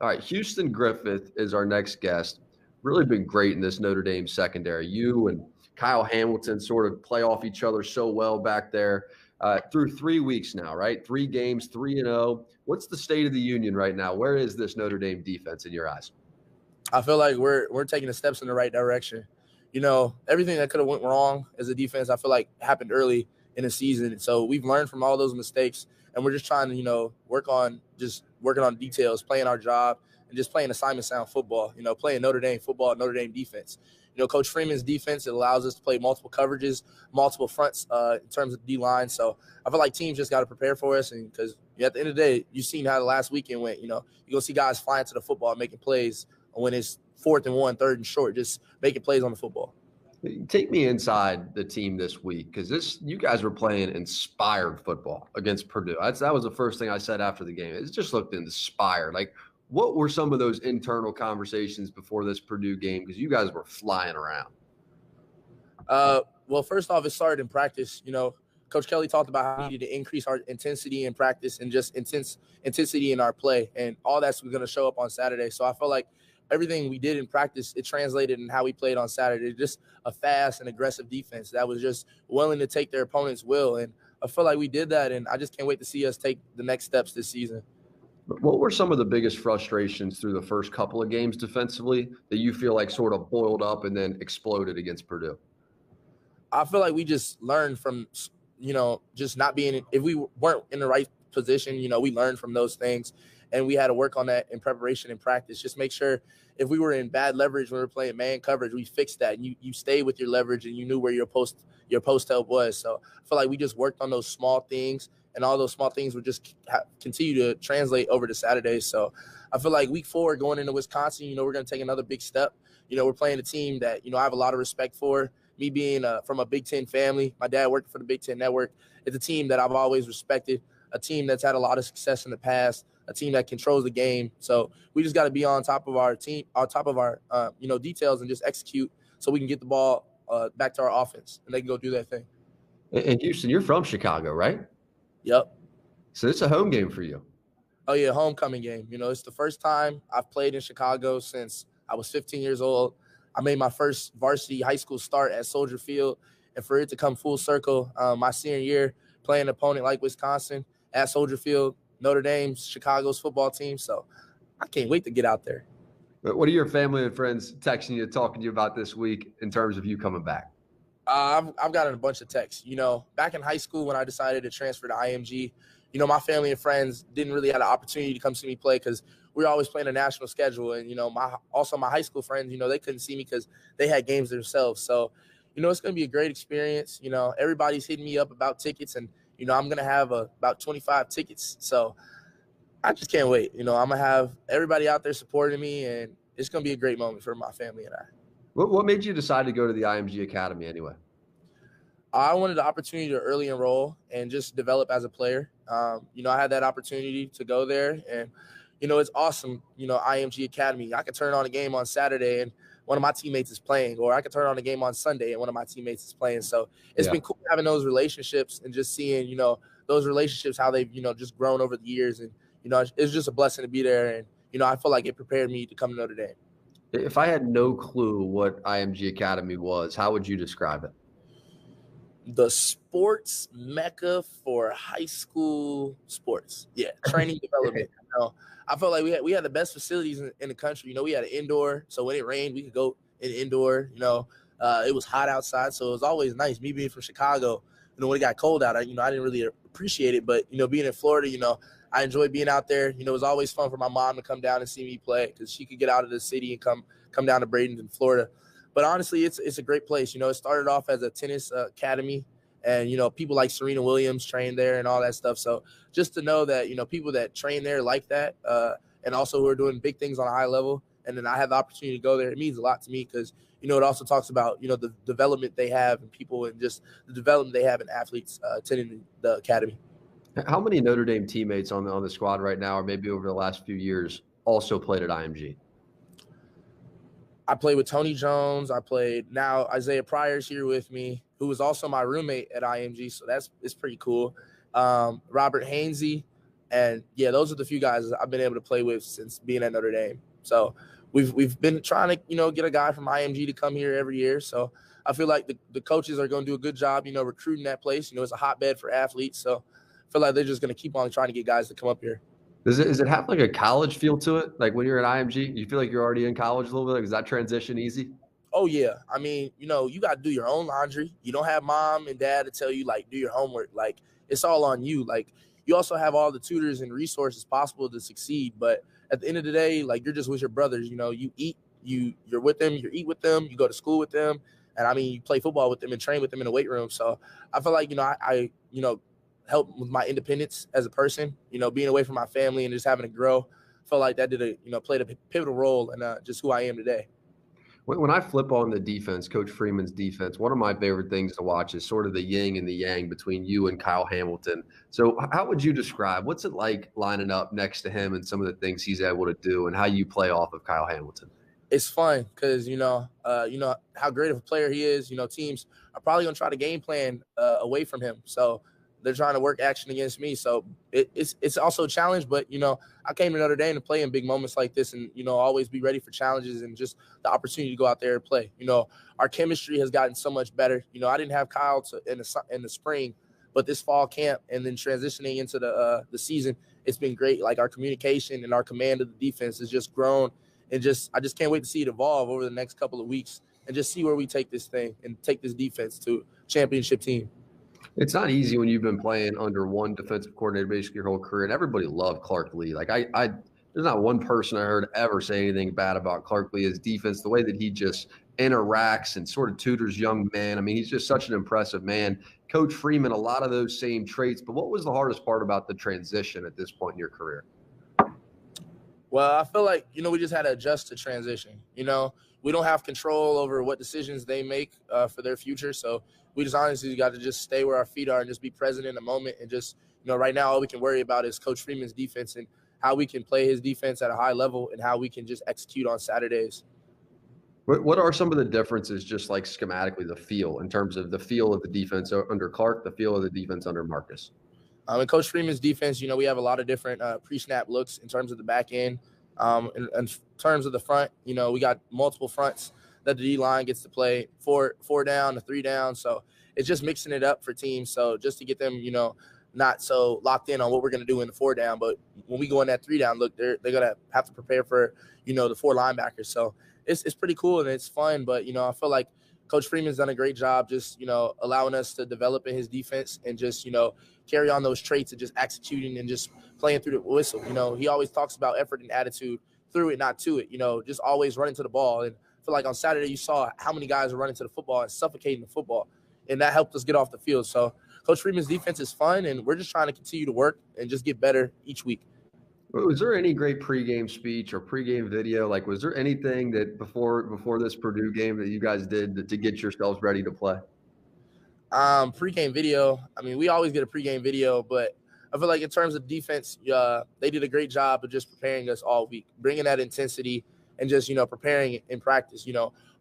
All right, Houston Griffith is our next guest. Really been great in this Notre Dame secondary. You and Kyle Hamilton sort of play off each other so well back there through 3 weeks now, right? 3 games, 3-0. What's the state of the union right now? Where is this Notre Dame defense in your eyes? I feel like we're taking the steps in the right direction. Everything that could have went wrong as a defense, I feel like happened early in the season. So we've learned from all those mistakes, and we're just trying to, working on details, playing our job, and just playing assignment sound football, playing Notre Dame football, Notre Dame defense. Coach Freeman's defense, it allows us to play multiple coverages, multiple fronts in terms of D-line. So I feel like teams just got to prepare for us, and because at the end of the day, you've seen how the last weekend went. You're going to see guys flying to the football and making plays when it's 4th and 1, 3rd and short, just making plays on the football. Take me inside the team this week, because you guys were playing inspired football against Purdue. That was the first thing I said after the game. It just looked inspired. Like, what were some of those internal conversations before this Purdue game? Because you guys were flying around. Well, first off, it started in practice. Coach Kelly talked about how we needed to increase our intensity in practice and just intensity in our play. And all that's going to show up on Saturday. So I felt like everything we did in practice, it translated in how we played on Saturday. Just a fast and aggressive defense that was just willing to take their opponent's will. And I feel like we did that, and I just can't wait to see us take the next steps this season. What were some of the biggest frustrations through the first couple of games defensively that you feel like sort of boiled up and then exploded against Purdue? I feel like we just learned from, just not being – if we weren't in the right position, we learned from those things. And we had to work on that in preparation and practice. Just make sure if we were in bad leverage when we were playing man coverage, we fixed that. And you stayed with your leverage and you knew where your post help was. So I feel like we just worked on those small things, and all those small things would just continue to translate over to Saturday. So I feel like week 4 going into Wisconsin, we're going to take another big step. We're playing a team that, I have a lot of respect for. Me being from a Big Ten family, my dad worked for the Big Ten Network. It's a team that I've always respected, a team that's had a lot of success in the past, a team that controls the game. So we just got to be on top of our team, on top of our, details, and just execute so we can get the ball back to our offense and they can go do their thing. And Houston, you're from Chicago, right? Yep. So it's a home game for you. Oh, yeah, homecoming game. It's the first time I've played in Chicago since I was 15 years old. I made my first varsity high school start at Soldier Field, and for it to come full circle, my senior year, playing an opponent like Wisconsin at Soldier Field, Notre Dame, Chicago's football team. So I can't wait to get out there. What are your family and friends texting you, talking to you about this week in terms of you coming back? I've gotten a bunch of texts. Back in high school when I decided to transfer to IMG, my family and friends didn't really have the opportunity to come see me play because we were always playing a national schedule. And, my high school friends, they couldn't see me because they had games themselves. So, it's going to be a great experience. Everybody's hitting me up about tickets, and, I'm going to have about 25 tickets. So I just can't wait. I'm going to have everybody out there supporting me, and it's going to be a great moment for my family and I. What made you decide to go to the IMG Academy anyway? I wanted the opportunity to early enroll and just develop as a player. I had that opportunity to go there, and, it's awesome. IMG Academy, I could turn on a game on Saturday and one of my teammates is playing, or I could turn on a game on Sunday and one of my teammates is playing. So it's been cool having those relationships and just seeing, those relationships, how they've, just grown over the years. And, it's just a blessing to be there. And, I feel like it prepared me to come to Notre Dame. If I had no clue what IMG Academy was, how would you describe it? The sports mecca for high school sports. Yeah, training development. I felt like we had the best facilities in the country. We had an indoor, so when it rained, we could go in indoor. It was hot outside, so it was always nice. Me being from Chicago, when it got cold out, I didn't really appreciate it. But being in Florida, I enjoyed being out there. It was always fun for my mom to come down and see me play because she could get out of the city and come down to Bradenton, Florida. But honestly, it's a great place. It started off as a tennis academy, and, people like Serena Williams trained there and all that stuff. So just to know that, people that train there like that and also who are doing big things on a high level, and then I have the opportunity to go there, it means a lot to me because, it also talks about, the development they have in people and just the development they have in athletes attending the academy. How many Notre Dame teammates on the squad right now, or maybe over the last few years, also played at IMG? I played with Tony Jones. Now Isaiah Pryor's here with me, who was also my roommate at IMG. So it's pretty cool. Robert Hainsey, And yeah, those are the few guys I've been able to play with since being at Notre Dame. So we've been trying to, get a guy from IMG to come here every year. So I feel like the coaches are going to do a good job, recruiting that place. It's a hotbed for athletes. So I feel like they're just going to keep on trying to get guys to come up here. Does it have like a college feel to it? Like when you're at IMG, you feel like you're already in college a little bit? Is that transition easy? Oh, yeah. I mean, you got to do your own laundry. You don't have mom and dad to tell you, like, do your homework. Like, it's all on you. Like, you also have all the tutors and resources possible to succeed. But at the end of the day, like, you're just with your brothers. You eat, you're with them, you eat with them, you go to school with them. And, I mean, you play football with them and train with them in the weight room. So I feel like, I help with my independence as a person, being away from my family and just having to grow. I felt like that played a pivotal role in just who I am today. When I flip on the defense, Coach Freeman's defense, one of my favorite things to watch is sort of the yin and the yang between you and Kyle Hamilton. So how would you describe what's it like lining up next to him and some of the things he's able to do and how you play off of Kyle Hamilton? It's fun because, how great of a player he is. Teams are probably going to try to game plan away from him. So they're trying to work action against me. So it's also a challenge, but, I came to Notre Dame to play in big moments like this and, always be ready for challenges and just the opportunity to go out there and play. Our chemistry has gotten so much better. I didn't have Kyle in the spring, but this fall camp and then transitioning into the season, it's been great. Like our communication and our command of the defense has just grown and I just can't wait to see it evolve over the next couple of weeks and just see where we take this thing and take this defense to championship team. It's not easy when you've been playing under one defensive coordinator basically your whole career, and everybody loved Clark Lee. Like I there's not one person I heard ever say anything bad about Clark Lee, his defense, the way that he just interacts and sort of tutors young men. I mean, he's just such an impressive man. Coach Freeman, a lot of those same traits. But what was the hardest part about the transition at this point in your career? Well, I feel like, we just had to adjust to transition. We don't have control over what decisions they make for their future. So we just honestly got to just stay where our feet are and just be present in the moment. And just, right now, all we can worry about is Coach Freeman's defense and how we can play his defense at a high level and how we can just execute on Saturdays. What are some of the differences, just like schematically, the feel in terms of the feel of the defense under Clark, the feel of the defense under Marcus? In Coach Freeman's defense, we have a lot of different pre-snap looks in terms of the back end. In terms of the front, we got multiple fronts that the D-line gets to play, four down to 3 down. So it's just mixing it up for teams. So just to get them, not so locked in on what we're going to do in the 4 down. But when we go in that 3 down look, they're going to have to prepare for, the 4 linebackers. So it's pretty cool and it's fun. But, I feel like Coach Freeman's done a great job just, allowing us to develop in his defense and just, carry on those traits and just executing and just playing through the whistle. He always talks about effort and attitude through it, not to it, just always running to the ball. And I feel like on Saturday you saw how many guys were running to the football and suffocating the football, and that helped us get off the field. So Coach Freeman's defense is fun, and we're just trying to continue to work and just get better each week. Was there any great pregame speech or pregame video? Like, was there anything that before this Purdue game that you guys did to get yourselves ready to play? Pregame video. I mean, we always get a pregame video, but I feel like in terms of defense, they did a great job of just preparing us all week, bringing that intensity and just, preparing in practice,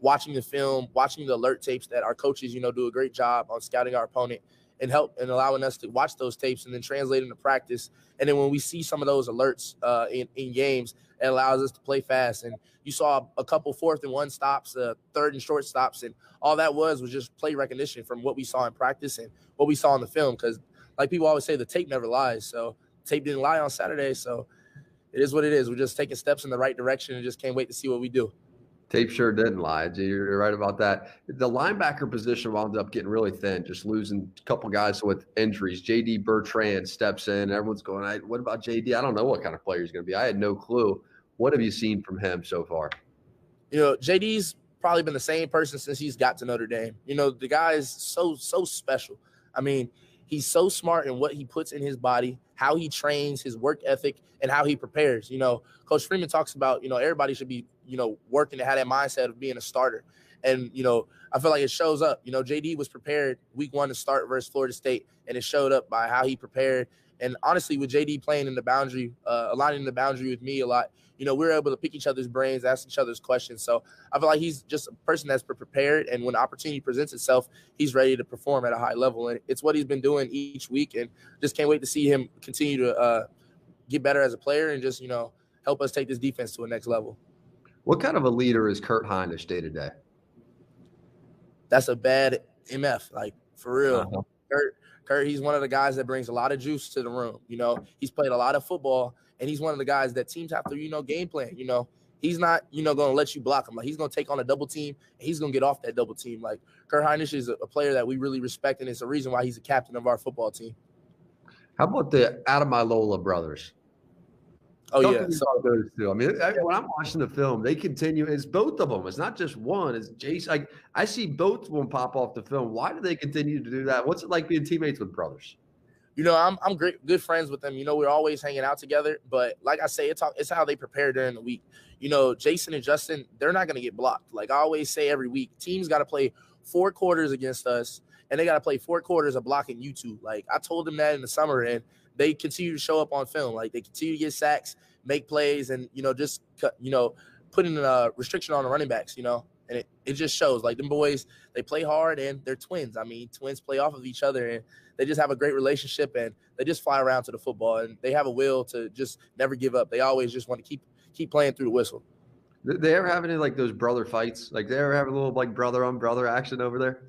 watching the film, watching the alert tapes that our coaches, do a great job on scouting our opponent and allowing us to watch those tapes and then translate into practice. And then when we see some of those alerts in games, it allows us to play fast. And you saw a couple 4th and 1 stops, 3rd and short stops, and all that was just play recognition from what we saw in practice and what we saw in the film. Because like people always say, the tape never lies. So tape didn't lie on Saturday. So it is what it is. We're just taking steps in the right direction and just can't wait to see what we do. Tape sure didn't lie. You're right about that. The linebacker position wound up getting really thin, just losing a couple guys with injuries. J.D. Bertrand steps in. Everyone's going, what about J.D.? I don't know what kind of player he's going to be. I had no clue. What have you seen from him so far? J.D.'s probably been the same person since he's got to Notre Dame. The guy is so special. I mean, he's so smart in what he puts in his body, how he trains, his work ethic, and how he prepares. Coach Freeman talks about, everybody should be, working to have that mindset of being a starter. And, I feel like it shows up. JD was prepared week 1 to start versus Florida State, and it showed up by how he prepared. And honestly, with JD playing in the boundary, aligning the boundary with me a lot, we're able to pick each other's brains, ask each other's questions. So I feel like he's just a person that's prepared, and when opportunity presents itself, he's ready to perform at a high level. And it's what he's been doing each week, and just can't wait to see him continue to get better as a player and just, help us take this defense to a next level. What kind of a leader is Kurt Hinish day to day? That's a bad MF, like for real. Uh-huh. Kurt, he's one of the guys that brings a lot of juice to the room. He's played a lot of football, and he's one of the guys that teams have to, game plan. He's not, going to let you block him. Like, he's going to take on a double team, and he's going to get off that double team. Like, Kurt Hinish is a player that we really respect, and it's a reason why he's the captain of our football team. How about the Ademilola brothers? Oh, Talk yeah. to me about those two. I mean, when I'm watching the film, they continue. It's both of them. It's not just one. It's Jason. Like, I see both of them pop off the film. Why do they continue to do that? What's it like being teammates with brothers? I'm good friends with them. We're always hanging out together. But like I say, it's how they prepare during the week. Jason and Justin, they're not going to get blocked. Like I always say every week, teams got to play 4 quarters against us, and they got to play 4 quarters of blocking you two. Like I told them that in the summer, and they continue to show up on film. Like they continue to get sacks, make plays, and just putting a restriction on the running backs. And it just shows. Like them boys, they play hard, and they're twins. I mean, twins play off of each other, and they just have a great relationship, and they just fly around to the football, and they have a will to just never give up. They always just want to keep playing through the whistle. They ever have any like those brother fights? Like they ever have a little like brother on brother action over there?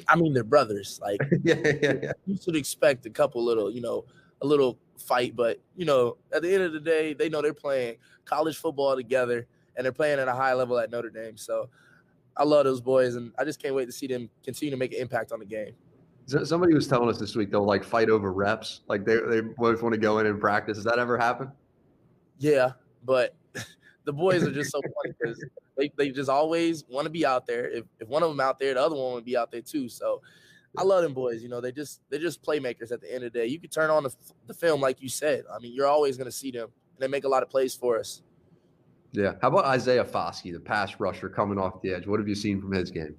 I mean, they're brothers. Like yeah. You should expect a couple little, a little fight, but at the end of the day, they know they're playing college football together, and they're playing at a high level at Notre Dame. So I love those boys, and I just can't wait to see them continue to make an impact on the game. Somebody was telling us this week they'll like fight over reps. Like they both want to go in and practice. Does that ever happen? Yeah, but the boys are just so funny because they just always want to be out there. If one of them out there, the other one would be out there too. So I love them boys. They're just playmakers at the end of the day. You can turn on the film like you said. I mean, you're always going to see them, and they make a lot of plays for us. Yeah. How about Isaiah Foskey, the pass rusher coming off the edge? What have you seen from his game?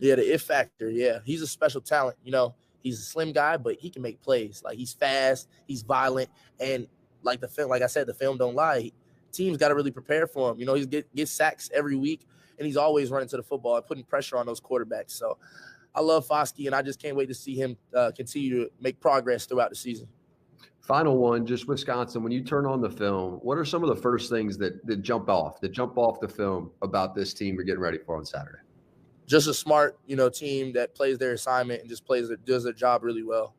Yeah, the it factor. Yeah, he's a special talent. He's a slim guy, but he can make plays. Like he's fast, he's violent, and like I said, the film don't lie. Teams got to really prepare for him. He gets sacks every week, and he's always running to the football and putting pressure on those quarterbacks. So I love Foskey, and I just can't wait to see him continue to make progress throughout the season. Final one, just Wisconsin. When you turn on the film, what are some of the first things that jump off the film about this team you're getting ready for on Saturday? Just a smart, team that plays their assignment and just does their job really well.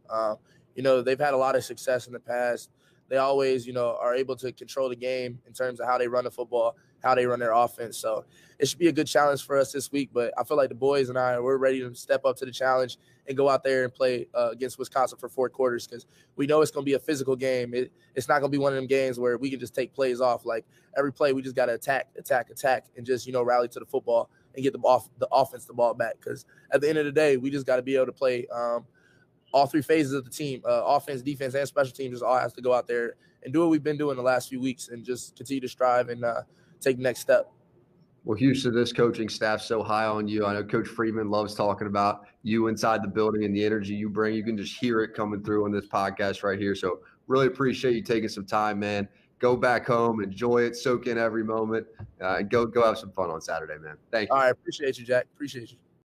They've had a lot of success in the past. They always, are able to control the game in terms of how they run the football, how they run their offense. So it should be a good challenge for us this week. But I feel like the boys and we're ready to step up to the challenge and go out there and play against Wisconsin for 4 quarters because we know it's going to be a physical game. It's not going to be one of them games where we can just take plays off. Like every play, we just got to attack, and just, rally to the football and get the offense the ball back. Because at the end of the day, we just got to be able to play all 3 phases of the team, offense, defense, and special teams. Just all has to go out there and do what we've been doing the last few weeks and just continue to strive and take the next step. Well, Houston, this coaching staff's so high on you. I know Coach Freeman loves talking about you inside the building and the energy you bring. You can just hear it coming through on this podcast right here. So really appreciate you taking some time, man. Go back home, enjoy it, soak in every moment, and go have some fun on Saturday, man. Thank you. All right, appreciate you, Jack. Appreciate you.